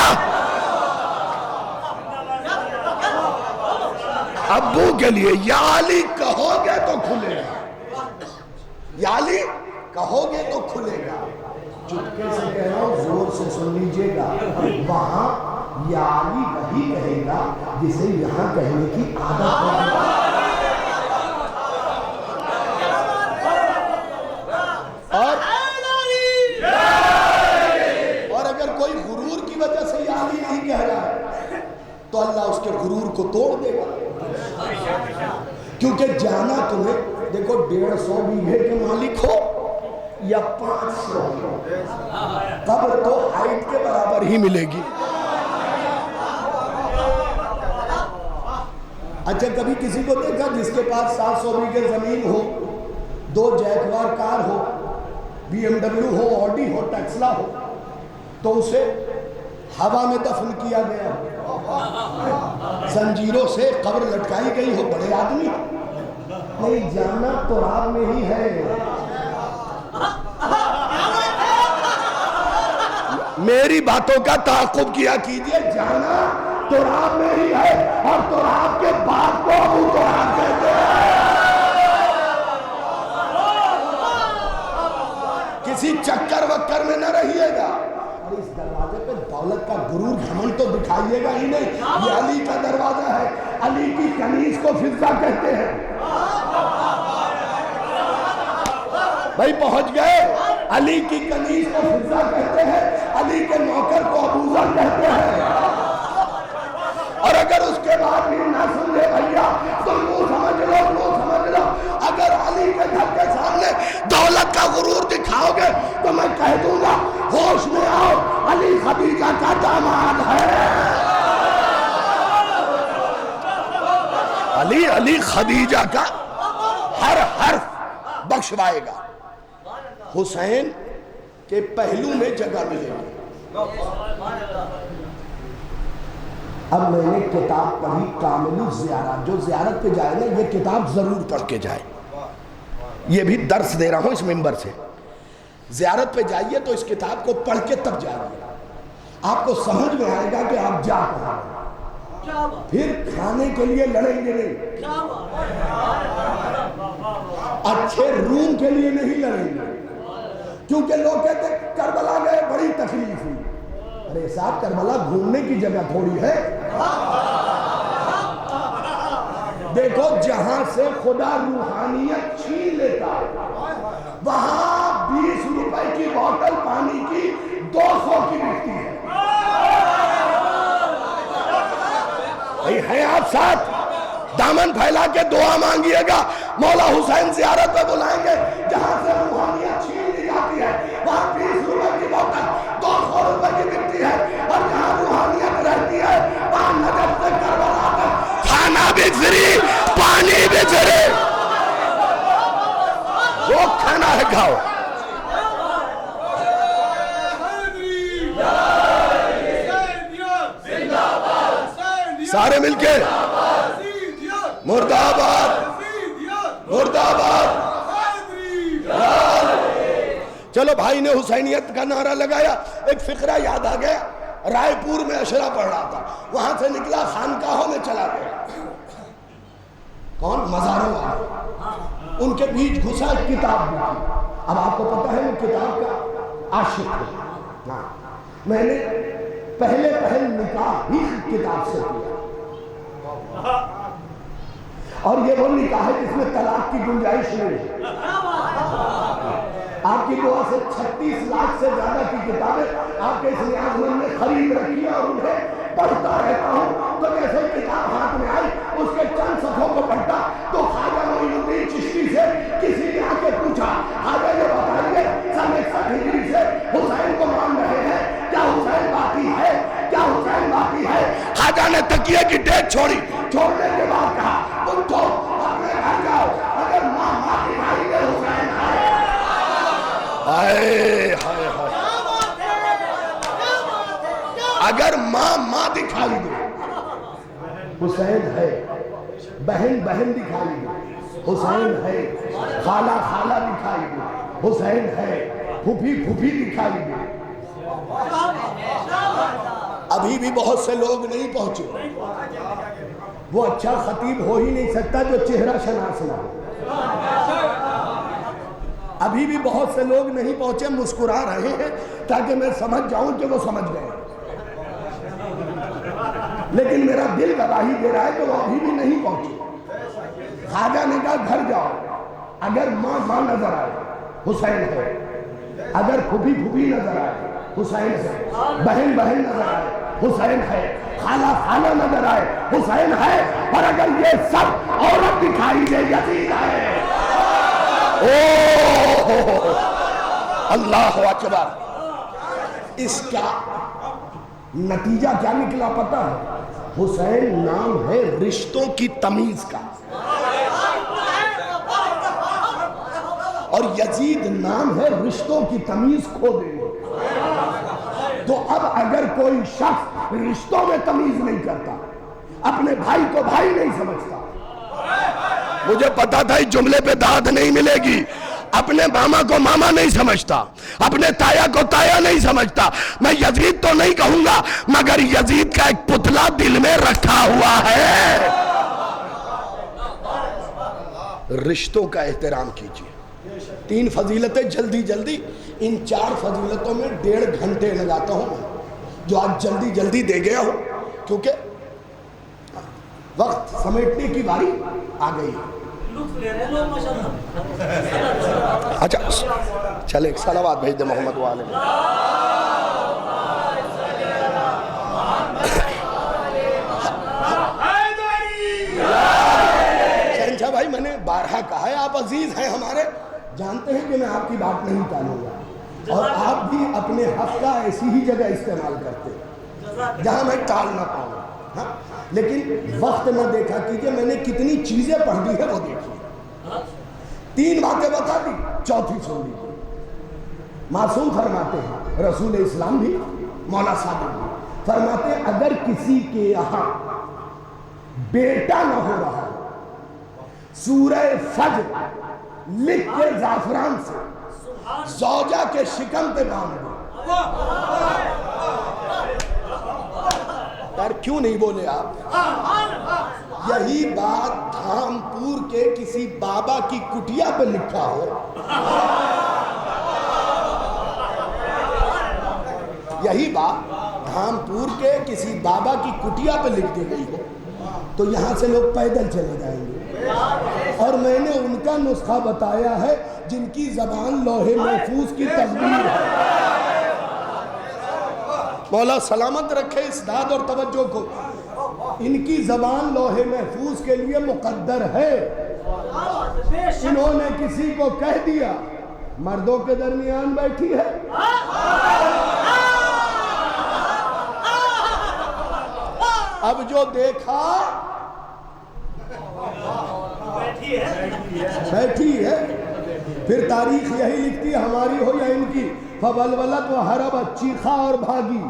ابو کے لیے یا علی کہو گے تو کھلے گا، یا علی کہو گے تو کھلے گا۔ چپکے سے کہہ رہا ہوں، زور سے سن لیجئے گا، وہاں یا علی وہی کہے گا جسے یہاں کہنے کی عادت ہوگی۔ اور اگر کوئی غرور کی وجہ سے یا علی نہیں کہہ رہا ہے تو اللہ اس کے غرور کو توڑ دے گا، کیونکہ جانا تمہیں، دیکھو 150 بیگھے کے مالک ہو یا 500، قبر تو ہائٹ کے برابر ہی ملے گی۔ اچھا کبھی کسی کو دیکھا جس کے پاس 700 بیگھے زمین ہو، 2 جیگوار کار ہو، BMW ہو، آڈی ہو، ٹیسلا ہو، تو اسے ہوا میں دفن کیا گیا، زنجیروں سے قبر لٹکائی گئی ہو، بڑے آدمی نہیں جانا تراب میں ہی ہے۔ میری باتوں کا تعاقب کیا کیجئے، جانا تراب میں ہی ہے، اور تراب کے بعد کو ابو تراب کہتے ہیں۔ کسی چکر وکر میں نہ رہیے گا، اور اس دروازے پہ دولت کا غرور گھمنڈ تو دکھائیے گا ہی نہیں۔ یہ علی کا دروازہ ہے، علی کی کنیز کو فضہ کہتے ہیں۔ بھائی پہنچ گئے، علی کی کنیز کو فضہ کہتے ہیں، علی کے نوکر کو ابوذر کہتے ہیں۔ اور اگر اس کے بعد بھی نہ سمجھے بھیا تو منہ سمجھ لو، اگر علی کے گھر کے سامنے دولت کا غرور دکھاؤ گے تو میں کہہ دوں گا ہوش میں آؤ، علی خدیجہ کا داماد ہے۔ علی خدیجہ کا ہر حرف بخشوائے گا۔ حسین کے پہلو میں جگہ ملے گی۔ اب میں نے کتاب پڑھی کامل الزیارت، جو زیارت پہ جائے نا یہ کتاب ضرور پڑھ کے جائے، یہ بھی درس دے رہا ہوں اس منبر سے۔ زیارت پہ جائیے تو اس کتاب کو پڑھ کے تب جائیے، آپ کو سمجھ میں آئے گا کہ آپ جا کہاں ہیں۔ پھر کھانے کے لیے لڑیں گے نہیں، اچھے روم کے لیے نہیں لڑیں گے، کیونکہ لوگ کہتے ہیں کربلا گئے بڑی تکلیف ہوئی۔ ارے صاحب کربلا گھومنے کی جگہ تھوڑی ہے۔ دیکھو جہاں سے خدا روحانیت چھین لیتا وہاں 20 روپے کی بوتل پانی کی 200 کی بکتی ہے۔ ہیں آپ ساتھ دامن پھیلا کے دعا مانگیے گا، مولا حسین زیارت پہ بلائیں گے، جہاں سے روحانیت چھین لی جاتی ہے وہاں 20 روپے کی بوتل 200 روپے کی بکتی ہے، اور جہاں روحانیت رہتی ہے وہاں نجف سے کربلا تک کھانا بھی فری، پانی بھی فری، جو کھانا ہے کھاؤ۔ سارے مل کے مرد آباد، مرد آباد۔ چلو بھائی نے حسینیت کا نعرہ لگایا، ایک فقرہ یاد آ گیا، رائے پور میں عشرہ پڑھ رہا تھا، وہاں سے نکلا خانقاہوں میں چلا گیا، کون مزاروں والے، ان کے بیچ گھسا ایک کتاب بھی تھی۔ اب آپ کو پتہ ہے میں کتاب کا عاشق ہوں، میں نے پہلے نکاح ہی کتاب سے کیا، اور یہ وہ نکاح ہے جس میں طلاق کی گنجائش نہیں ہے۔ آپ کی دعا سے 36 لاکھ سے زیادہ کی کتابیں آپ کے اس نیاز مند نے خرید رکھی ہے، اور انہیں پڑھتا رہتا ہوں، تو جیسے کتاب ہاتھ میں آئی اس کے چند صفحوں کو پڑھتا تو خواجہ معین الدین چشتی سے کسی نے آ کے پوچھا، خواجہ یہ بتائیے سن 61 ہجری سے حسین کو مان رہے ہیں، کیا حسین باقی ہے، کیا حسین باقی ہے؟ خواجہ نے تکیے کی ڈیک چھوڑی، چھوڑنے کے بعد کہا اٹھو اپنے گھر جاؤ، اگر ماں دکھائی دے حسین ہے۔ اگر ماں دکھائی دے حسین ہے، بہن دکھائی دے حسین ہے، خالہ دکھائی دے حسین ہے، پھوپھی دکھائی دے۔ ابھی بھی بہت سے لوگ نہیں پہنچے، وہ اچھا خطیب ہو ہی نہیں سکتا جو چہرہ شناس نہ ہو۔ ابھی بھی بہت سے لوگ نہیں پہنچے، مسکرا رہے ہیں تاکہ میں سمجھ جاؤں کہ وہ سمجھ گئے، لیکن میرا دل گواہی دے رہا ہے کہ وہ ابھی بھی نہیں پہنچے۔ خواجہ نے کہا گھر جاؤ، اگر ماں نظر آئے حسین ہے، اگر پھوپھی نظر آئے حسین ہے، بہن نظر آئے حسین ہے، خالہ نظر آئے حسین ہے، اور اگر یہ سب عورت دکھائی دے یزید ہے۔ اللہ اکبر۔ اس کا نتیجہ کیا نکلا پتہ ہے؟ حسین نام ہے رشتوں کی تمیز کا، اور یزید نام ہے رشتوں کی تمیز کھو دینے۔ تو اب اب اگر کوئی شخص رشتوں میں تمیز نہیں کرتا، اپنے بھائی کو بھائی نہیں سمجھتا، مجھے پتا تھا اس جملے پہ داد نہیں ملے گی، اپنے ماما کو ماما نہیں سمجھتا، اپنے تایا کو تایا نہیں سمجھتا، میں یزید تو نہیں کہوں گا مگر یزید کا ایک پتلا دل میں رکھا ہوا ہے۔ رشتوں کا احترام کیجیے۔ 3 فضیلتیں جلدی جلدی، ان 4 فضیلتوں میں 1.5 گھنٹے لگاتا ہوں میں، جو آج جلدی جلدی دے گیا ہوں کیونکہ وقت سمیٹنے کی باری آ گئی ہے۔ اچھا چلے ایک صلوات بھیج دے محمد والے۔ شہنشاہ بھائی میں نے بارہا کہا ہے آپ عزیز ہیں ہمارے، جانتے ہیں کہ میں آپ کی بات نہیں ٹالوں گا، اور آپ بھی اپنے حق کا ایسی ہی جگہ استعمال کرتے ہیں جہاں میں ٹال نہ پاؤں، ہاں لیکن وقت نہ دیکھا کیجئے، میں نے کتنی چیزیں پڑھ دی ہے وہ دیکھیے۔ 3 باتیں بتا دی، 4تھی سن لیجیے۔ معصوم فرماتے ہیں، رسول اسلام بھی، مولا صادق بھی فرماتے ہیں، اگر کسی کے یہاں بیٹا نہ ہو رہا سورہ فجر لکھ کے زعفران سے زوجہ کے شکم پہ باندھ دو۔ یار کیوں نہیں بولے آپ؟ یہی بات دھامپور کے کسی بابا کی کٹیا پہ لکھا ہو، یہی بات دھامپور کے کسی بابا کی کٹیا پہ لکھ دی گئی ہو تو یہاں سے لوگ پیدل چلے جائیں گے۔ اور میں نے ان کا نسخہ بتایا ہے جن کی زبان لوح محفوظ کی تصویر ہے۔ مولا سلامت رکھے اسداد اور توجہ کو، ان کی زبان لوح محفوظ کے لیے مقدر ہے۔ انہوں نے کسی کو کہہ دیا مردوں کے درمیان بیٹھی ہے، اب جو دیکھا بیٹھی ہے، پھر تاریخ یہی لکھتی ہے ہماری ہو یا ان کی، فَبَلْوَلَتْ وَحَرَبَتْ، چیخا اور بھاگی۔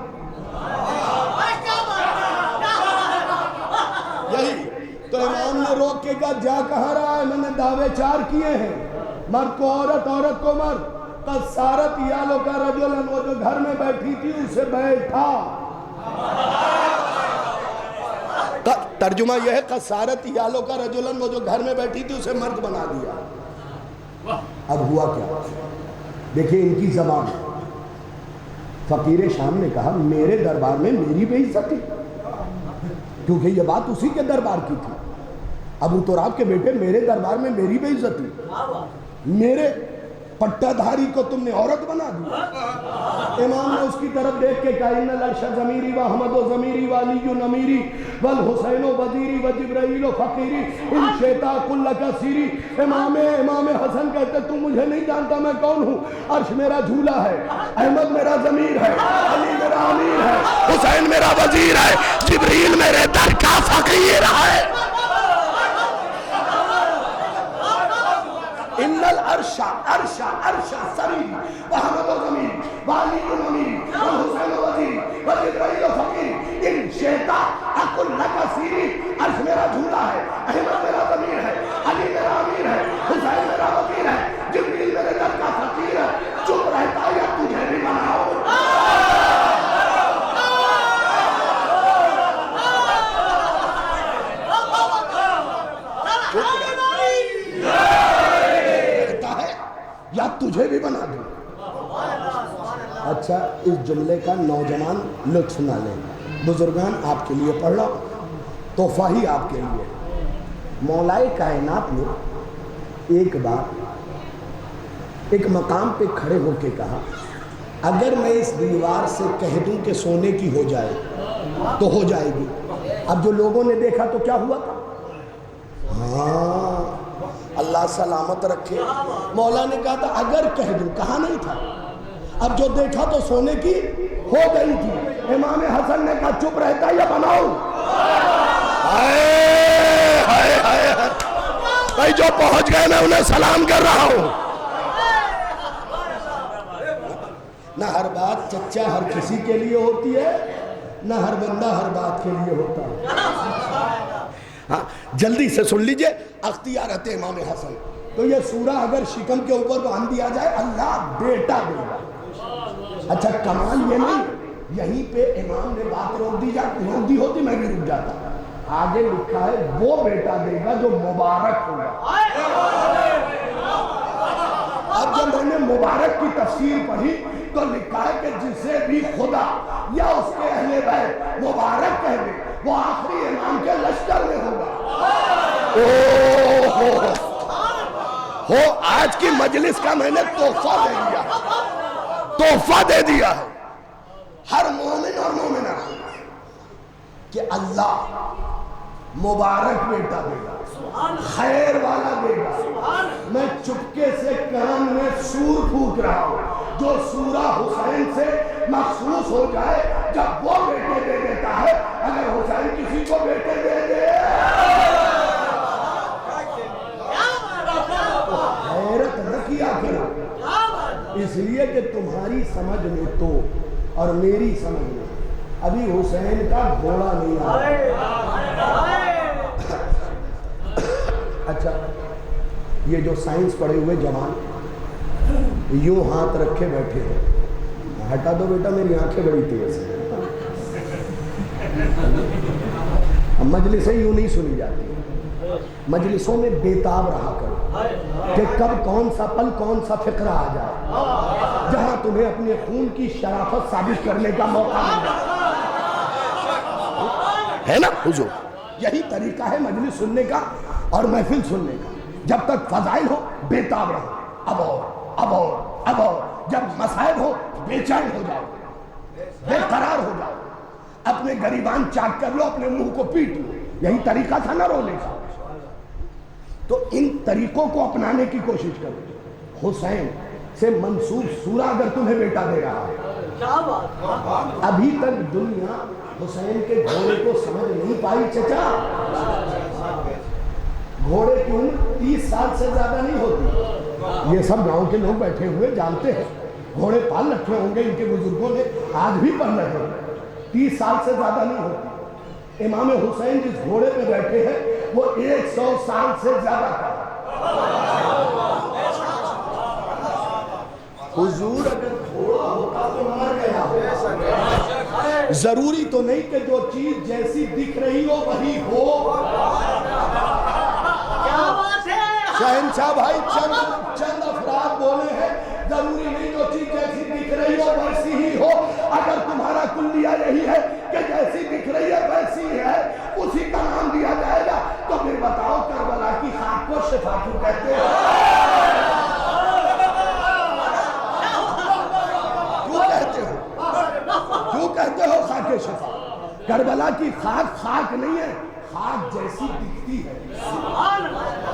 یہی تو امام نے روک کے کہا جا کہاں رہا ہے، میں نے دعوے 4 کیے ہیں، مرد کو عورت، عورت کو مرد، قصارت یالو کا رجلن، وہ جو گھر میں بیٹھی تھی اسے بیٹھا۔ ترجمہ یہ ہے قصارت یالو کا رجلن، وہ جو گھر میں بیٹھی تھی اسے مرد بنا دیا۔ اب ہوا کیا دیکھیں ان کی زبان۔ فقیر شام نے کہا میرے دربار میں میری بے عزتی، کیونکہ یہ بات اسی کے دربار کی تھی۔ ابو تراب کے بیٹے میرے دربار میں میری بے عزتی، میرے پٹا دھاری کو تم نے عورت بنا دیا۔ امام نے اس کی طرف دیکھ کے کہا ان العرش ضمیری و احمد و ضمیری و علی نمیری والحسین و وزیری و جبرائیل و فقیری ان شیطا کل کا سیری۔ امام حسن کہتے تم مجھے نہیں جانتا میں کون ہوں، عرش میرا جھولا ہے، احمد میرا ضمیر ہے، علی میرا امیر ہے، حسین میرا وزیر ہے، جبریل میرے در کا فقیر ہے۔ ان العرش عرش عرش سری واحمد و ضمیر وعلی امیر والحسین و وزیر وجبرائیل و فقیر ان شیطا اکل لک سیری۔ عرش میرا جھولا ہے، احمد میرا ضمیر ہے، علی میرا امیر ہے، حسین میرا وزیر ہے، جبریل میرے در کا فقیر ہے۔ چپ رہتا یا تجھے بھی بناؤ۔ یا تجھے بھی بنا دوں۔ اچھا اس جملے کا نوجوان لطف نہ لیں، بزرگان آپ کے لیے پڑھ رہا ہوں، تحفہ ہی آپ کے لیے۔ مولائے کائنات نے ایک بار ایک مقام پہ کھڑے ہو کے کہا اگر میں اس دیوار سے کہہ دوں کہ سونے کی ہو جائے تو ہو جائے گی۔ اب جو لوگوں نے دیکھا تو کیا ہوا تھا؟ ہاں اللہ سلامت رکھے، مولا نے کہا تھا اگر کہہ دوں، کہا نہیں تھا۔ اب جو دیکھا تو سونے کی ہو گئی تھی۔ امام حسن نے کہا چپ رہتا یا بناؤ؟ بھائی جو پہنچ گئے میں انہیں سلام کر رہا ہوں۔ نہ ہر بات چچا ہر کسی کے لیے ہوتی ہے، نہ ہر بندہ ہر بات کے لیے ہوتا ہے۔ ہاں جلدی سے سن لیجئے اختیارات امام حسن۔ تو یہ سورہ اگر شکم کے اوپر باندھ دیا جائے اللہ بیٹا دے گا۔ اچھا کمال یہ نہیں، یہیں پہ امام نے بات روک دی ہوتی میں بھی رک جاتا۔ آگے لکھا ہے وہ بیٹا دے گا جو مبارک ہوگا۔ اب جب میں نے مبارک کی تفسیر پڑھی تو لکھا ہے کہ جسے بھی خدا یا اس کے اہل بیت مبارک کہہ دے وہ آخری امام کے لشکر میں ہوگا۔ ہو آج کی مجلس کا میں نے تحفہ دے دیا، تحفہ دے دیا ہے ہر مومن اور مومنہ کہ اللہ مبارک بیٹا دے گا، خیر والا دے گا۔ میں چپکے سے کان میں سور پھونک رہا ہوں، جو سورہ حسین سے مخصوص ہو جائے جب وہ بیٹے دے دیتا ہے، اگر حسین کسی کو بیٹے دے دے تو حیرت نہ کیا کرو، اس لیے کہ تمہاری سمجھ میں تو اور میری سمجھ میں ابھی حسین کا گھوڑا نہیں آیا۔ اچھا یہ جو سائنس پڑھے ہوئے جوان یوں ہاتھ رکھے بیٹھے ہیں، ہٹا دو بیٹا میری آنکھیں بڑی تیز ہیں، مجلسیں یوں نہیں سنی جاتی، مجلسوں میں بیتاب رہا کرو کہ کب کون سا پل کون سا فقرہ آ جائے جہاں تمہیں اپنے خون کی شرافت ثابت کرنے کا موقع مل جائے، ہے نا حضور؟ یہی طریقہ ہے مجلس سننے کا اور محفل سننے کا، جب تک فضائل ہو بیتاب رہو، اب اور جب مصائب ہو بے چین ہو جاؤ، بے قرار ہو جاؤ، اپنے گریبان چاک کر لو، اپنے منہ کو پیٹ لو، یہی طریقہ تھا نا رونے کا۔ تو ان طریقوں کو اپنانے کی کوشش کرو۔ حسین سے منسوب سورہ اگر تمہیں بیٹا دے رہا ہے، ابھی تک دنیا حسین کے گھوڑے کو سمجھ نہیں پائی چچا۔ گھوڑے کی عمر 30 سال سے زیادہ نہیں ہوتی، یہ سب گاؤں کے لوگ بیٹھے ہوئے جانتے ہیں، گھوڑے پال رکھے ہوں گے ان کے بزرگوں نے، آج بھی پال رہے ہیں، 30 سال سے زیادہ نہیں ہوتی۔ امام حسین جس گھوڑے پہ بیٹھے ہیں وہ 100 سال سے زیادہ کا۔ حضور اگر گھوڑا ہوتا تو مر گیا ہوتا، ضروری تو نہیں کہ جو چیز جیسی دکھ رہی ہو وہی ہو۔ شہنشاہ بھائی چند افراد بولے ہیں، ضروری نہیں جو چیز جیسی دکھ رہی ہو ویسی ہی ہو۔ اگر تمہارا کلیہ یہی ہے کہ جیسی دکھ رہی ہے ویسی ہے، اسی کا نام دیا جائے گا، تو پھر بتاؤ کربلا کی خاک کو شفا کیوں کہتے ہیں؟ کیوں کہتے ہو خاک شفا؟ کربلا کی خاک خاک نہیں ہے، خاک جیسی دکھتی ہے،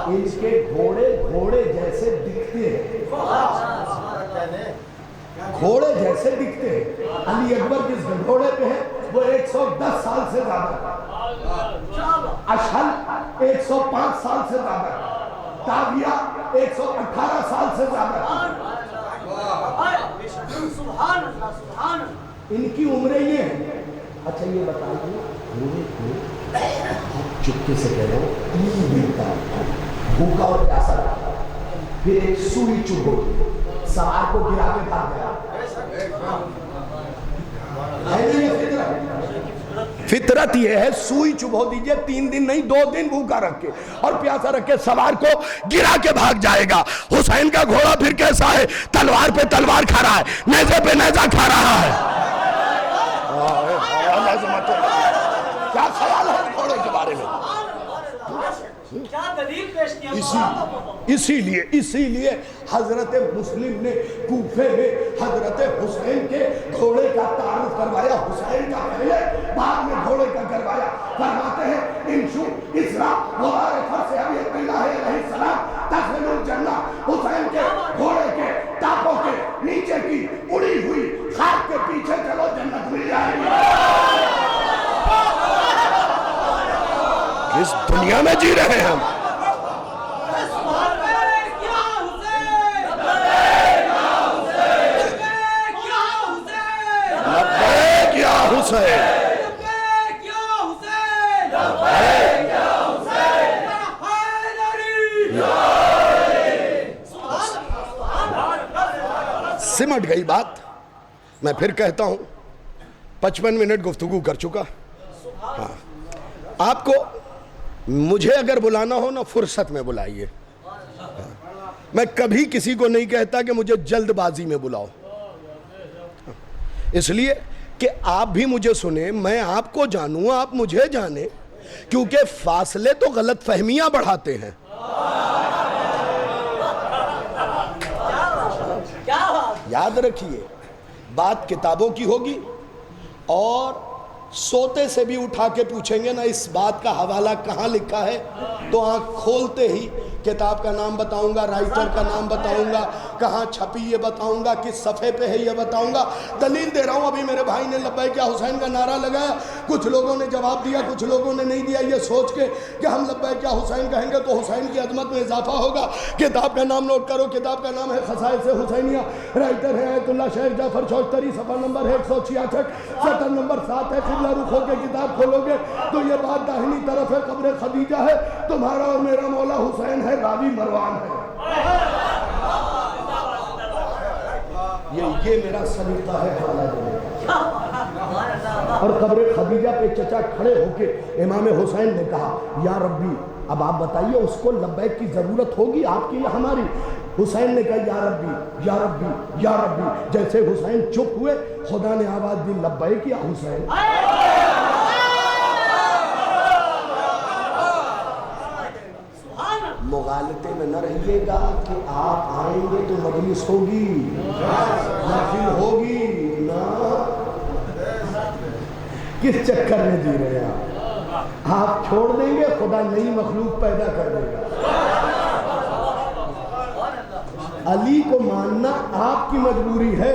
ان کے گھوڑے جیسے دکھتے ہیں، گھوڑے جیسے دکھتے ہیں۔ علی اکبر جس گھوڑے پہ ہے وہ 110 سال سے زیادہ، اشہل 105 سال سے زیادہ، تاویہ 118 سال سے زیادہ۔ ان کی عمریں یہ ہیں۔ اچھا یہ بتائیے گھوڑے کو چپکے سے کہہ رہا ہوں 3 دن کا بھوکا اور پیاسا رہا، پھر ایک سوئی چبھ ہوئی، سوار کو گرا کے بھاگ گیا، فطرت یہ ہے سوئی چبھو دیجئے 3 دن نہیں 2 دن بھوکا رکھ کے اور پیاسا رکھ کے سوار کو گرا کے بھاگ جائے گا۔ حسین کا گھوڑا پھر کیسا ہے؟ تلوار پہ تلوار کھا رہا ہے، نیزے پہ نیزہ کھا رہا ہے۔ کیا خیال ہے گھوڑے کے بارے میں؟ اسی لیے حضرت مسلم نے کوفے میں حضرت حسین کے گھوڑے کا تعارف کروایا، حسین کا پہلے بعد میں گھوڑے کا کروایا۔ فرماتے ہیں انشو اسرا غبار فرس ابی عبداللہ علیہ السلام تخل الجنہ، حسین کے گھوڑے کے ٹاپوں کے نیچے کی اڑی ہوئی خاک کے پیچھے چلو جنت مل جائے گی۔ کس دنیا میں جی رہے ہیں ہم؟ حسین سمٹ گئی بات. میں پھر کہتا ہوں 55 منٹ گفتگو کر چکا. ہاں آپ کو مجھے اگر بلانا ہو نا فرصت میں بلائیے. میں کبھی کسی کو نہیں کہتا کہ مجھے جلد بازی میں بلاؤ, اس لیے کہ آپ بھی مجھے سنیں, میں آپ کو جانوں, آپ مجھے جانیں, کیونکہ فاصلے تو غلط فہمیاں بڑھاتے ہیں. یاد رکھیے بات کتابوں کی ہوگی, اور سوتے سے بھی اٹھا کے پوچھیں گے نا اس بات کا حوالہ کہاں لکھا ہے, تو آنکھ کھولتے ہی کتاب کا نام بتاؤں گا, رائٹر کا نام بتاؤں گا, کہاں چھپی یہ بتاؤں گا, کس صفحے پہ ہے یہ بتاؤں گا. دلیل دے رہا ہوں, ابھی میرے بھائی نے لبیک یا حسین کا نعرہ لگایا, کچھ لوگوں نے جواب دیا, کچھ لوگوں نے نہیں دیا, یہ سوچ کے کہ ہم لبیک یا حسین کہیں گے تو حسین کی عظمت میں اضافہ ہوگا. کتاب کا نام نوٹ کرو, کتاب کا نام ہے خصائص حسینیہ, رائٹر ہے آیت اللہ شیخ جعفر چوشتری, صفحہ نمبر ہے 166, سطر نمبر 7 ہے. قبلہ رخ ہو کے کتاب کھولو گے تو یہ بات داہنی طرف ہے, قبر خدیجہ ہے, تمہارا اور میرا مولا حسین ہے, راوی مروان ہے. یہ میرا سلیقہ ہے حوالہ دینے کا. اور قبر خدیجہ پہ چچا کھڑے ہو کے امام حسین نے کہا یا ربی, اب آپ بتائیے اس کو لبیک کی ضرورت ہوگی آپ کی یا ہماری؟ حسین نے کہا یا ربی یا ربی یا ربی. جیسے حسین چپ ہوئے خدا نے آواز دی لبیک یا حسین. مغالطے میں نہ رہیے گا کہ آپ آئیں گے تو مجلس ہوگی, محفل ہوگی نا. کس چکر میں جی رہے ہیں آپ چھوڑ دیں گے, خدا نئی مخلوق پیدا کر دے گا. علی کو ماننا آپ کی مجبوری ہے,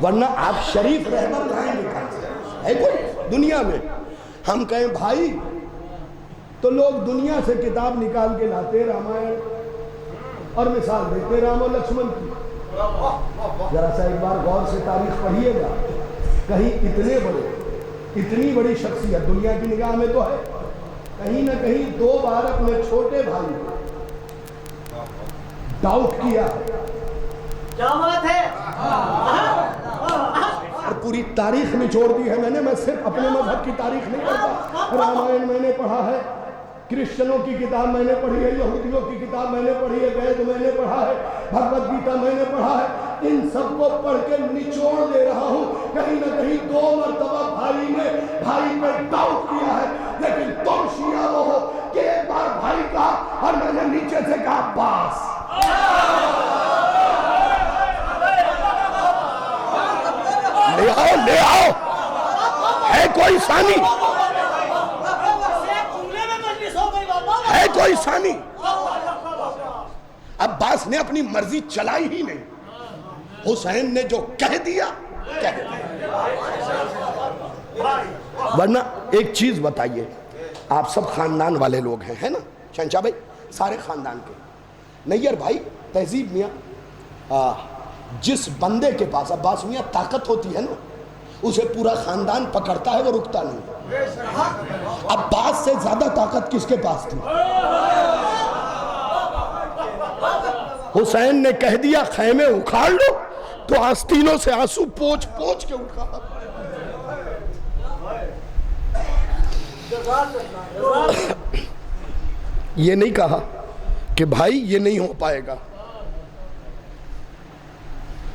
ورنہ آپ شریف رہبر لائیں گے کہاں ہے کوئی دنیا میں؟ ہم کہیں بھائی تو لوگ دنیا سے کتاب نکال کے لاتے رامائن اور مثال دیتے رام و لکشمن کی. ذرا سا ایک بار غور سے تاریخ پڑھیے گا, کہیں اتنی بڑی شخصیت دنیا کی نگاہ میں تو ہے, کہیں نہ کہیں 2 بار اپنے چھوٹے بھائی ڈاؤٹ کیا. کیا بات ہے, اور پوری تاریخ نچوڑ دی ہے میں نے. میں صرف اپنے مذہب کی تاریخ نہیں پڑھتا, رامائن میں نے پڑھا ہے, کرسچنوں کی کتاب میں نے پڑھی ہے, یہودیوں کی کتاب میں نے پڑھی ہے, وید میں نے پڑھا ہے, بھگوت گیتا میں نے پڑھا ہے. ان سب کو پڑھ کے نچوڑ دے رہا ہوں. کہیں نہ کہیں 2 مرتبہ بھائی نے بھائی پہ ڈاؤٹ کیا ہے, لیکن تم شیعہ وہ ہو کہ ایک بار بھائی کہا اور میں نے نیچے سے کہا عباس. لے آؤ ہے کوئی ثانی, ہے کوئی ثانی. عباس نے اپنی مرضی چلائی ہی نہیں, حسین نے جو کہہ دیا کہہ دیا. ورنہ ایک چیز بتائیے, آپ سب خاندان والے لوگ ہیں, ہے نا شہنشاہ بھائی, سارے خاندان کے. نیئر بھائی تہذیب میاں, جس بندے کے پاس عباس میاں طاقت ہوتی ہے نا, اسے پورا خاندان پکڑتا ہے, وہ رکتا نہیں. عباس سے زیادہ طاقت کس کے پاس تھی؟ حسین نے کہہ دیا خیمے اکھاڑ لو, تو آستینوں سے آنسو پوچھ پوچھ کے اٹھا. یہ نہیں کہا کہ بھائی یہ نہیں ہو پائے گا,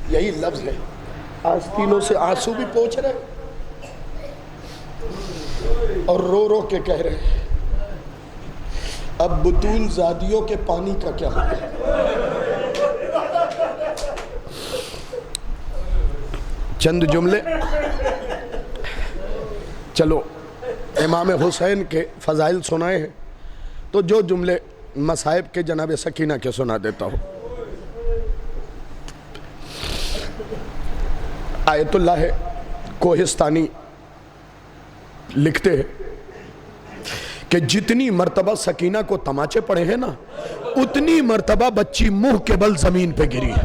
یہی لفظ ہے, آستینوں سے آنسو بھی پوچھ رہے اور رو رو کے کہہ رہے اب بطول زادیوں کے پانی کا کیا ہوگا. چند جملے, چلو امام حسین کے فضائل سنائے ہیں تو جو جملے مصائب کے جناب سکینہ کے سنا دیتا ہوں. آیت اللہ کوہستانی لکھتے ہیں کہ جتنی مرتبہ سکینہ کو تماچے پڑے ہیں نا, اتنی مرتبہ بچی منہ کے بل زمین پہ گری ہے.